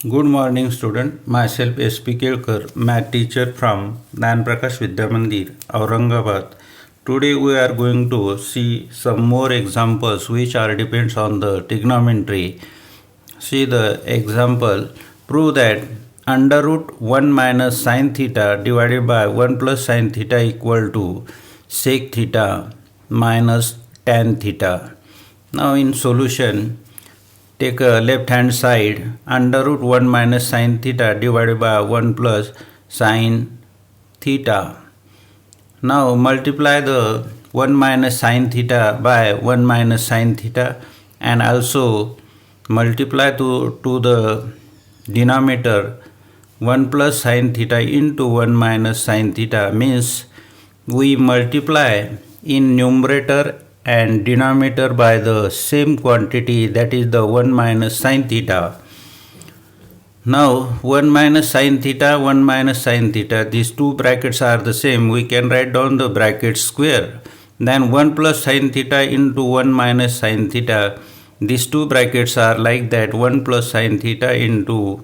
Good morning, student. Myself S.P. Kelkar, math teacher from Gyan Prakash Vidya Mandir, Aurangabad. Today we are going to see some more examples which are depends on the trigonometry. See the example. Prove that under root 1 minus sine theta divided by 1 plus sine theta equal to sec theta minus tan theta. Now in solution, take a left hand side under root 1 minus sine theta divided by 1 plus sine theta. Now multiply the 1 minus sine theta by 1 minus sine theta and also multiply to the denominator 1 plus sine theta into 1 minus sine theta means we multiply in numerator and denominator by the same quantity, that is the 1 minus sine theta. Now 1 minus sine theta, 1 minus sine theta, these two brackets are the same. We can write down the bracket square. Then 1 plus sine theta into 1 minus sine theta. These two brackets are like that, 1 plus sine theta into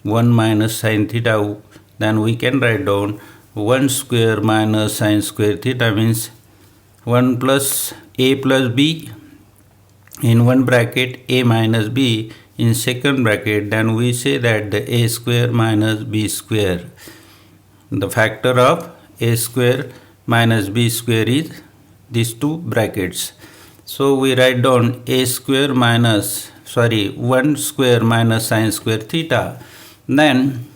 1 minus sine theta. Then we can write down 1 square minus sine square theta means 1 plus a plus b in one bracket, a minus b in second bracket. Then we say that the a square minus b square. The factor of a square minus b square is these two brackets. So we write down a square 1 square minus sine square theta. Then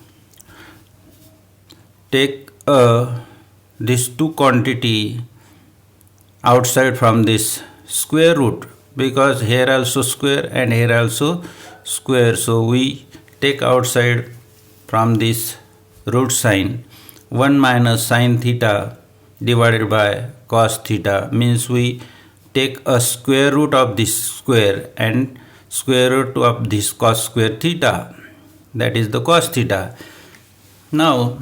take this two quantity outside from this square root, because here also square and here also square, so we take outside from this root sign 1 minus sine theta divided by cos theta means we take a square root of this square and square root of this cos square theta, that is the cos theta. Now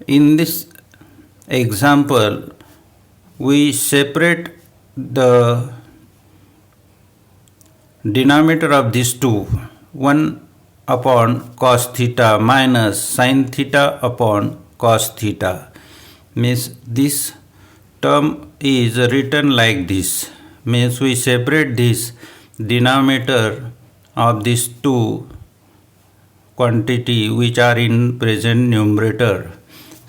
in this example we separate the denominator of these two, 1 upon cos theta minus sin theta upon cos theta, means this term is written like this, means we separate this denominator of these two quantity which are in present numerator.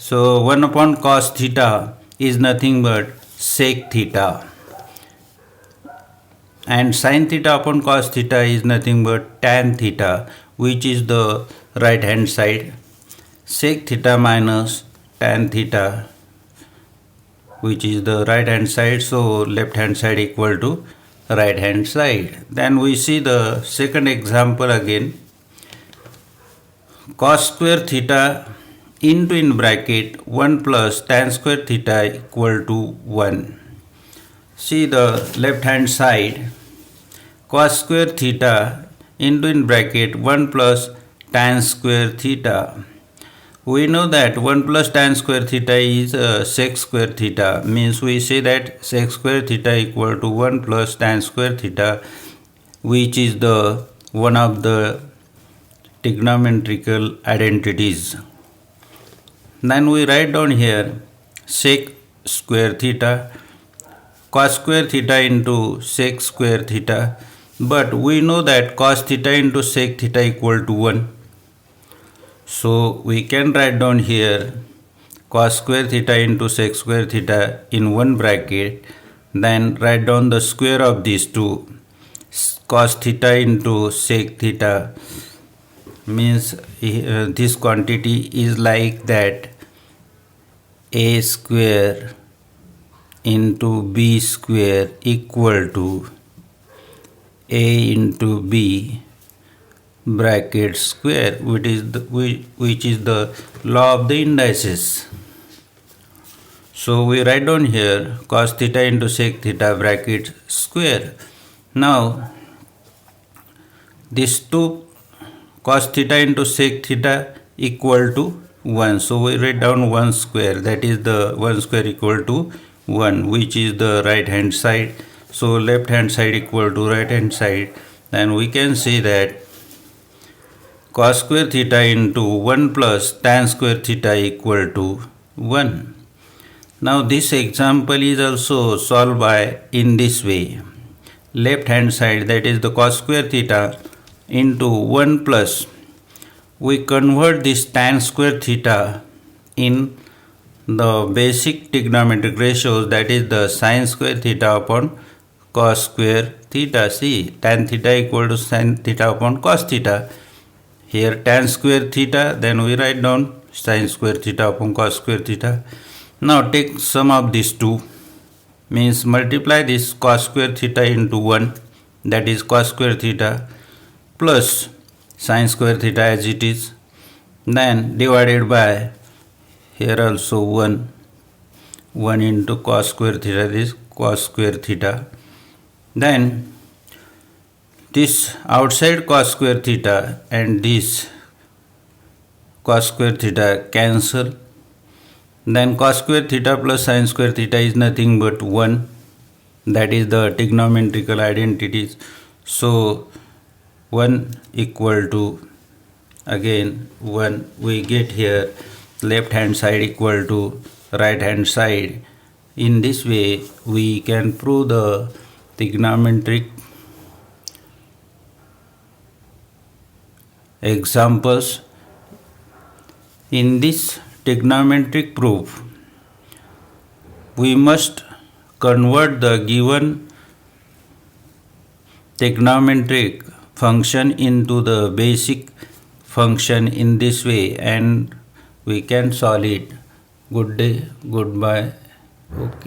So 1 upon cos theta is nothing but sec theta, and sin theta upon cos theta is nothing but tan theta, which is the right hand side. Sec theta minus tan theta, which is the right hand side, so left hand side equal to right hand side. Then we see the second example again. Cos square theta into in bracket 1 plus tan square theta equal to 1. See the left hand side, cos square theta into in bracket 1 plus tan square theta. We know that 1 plus tan square theta is sec square theta, means we say that sec square theta equal to 1 plus tan square theta, which is the one of the trigonometrical identities. Then we write down here sec square theta, cos square theta into sec square theta, but we know that cos theta into sec theta equal to 1. So we can write down here cos square theta into sec square theta in one bracket, then write down the square of these two, cos theta into sec theta, means this quantity is like that, a square into b square equal to a into b bracket square, which is the law of the indices. So we write down here cos theta into sec theta bracket square. Now this two cos theta into sec theta equal to 1, so we write down 1 square, that is the 1 square equal to 1, which is the right hand side. So left hand side equal to right hand side, then we can say that cos square theta into 1 plus tan square theta equal to 1. Now this example is also solved by in this way. Left hand side, that is the cos square theta into 1 plus, we convert this tan square theta in the basic trigonometric ratios, that is the sin square theta upon cos square theta. See, tan theta equal to sin theta upon cos theta. Here tan square theta, then we write down sin square theta upon cos square theta. Now take sum of these two, means multiply this cos square theta into 1, that is cos square theta, plus sin square theta as it is, then divided by here also 1 into cos square theta, this cos square theta. Then this outside cos square theta and this cos square theta cancel. Then cos square theta plus sin square theta is nothing but 1. That is the trigonometrical identities. So 1 equal to, again 1 we get here, left hand side equal to right hand side. In this way we can prove the trigonometric examples. In this trigonometric proof, we must convert the given trigonometric function into the basic function in this way, and we can solve it. Good day, goodbye. Okay.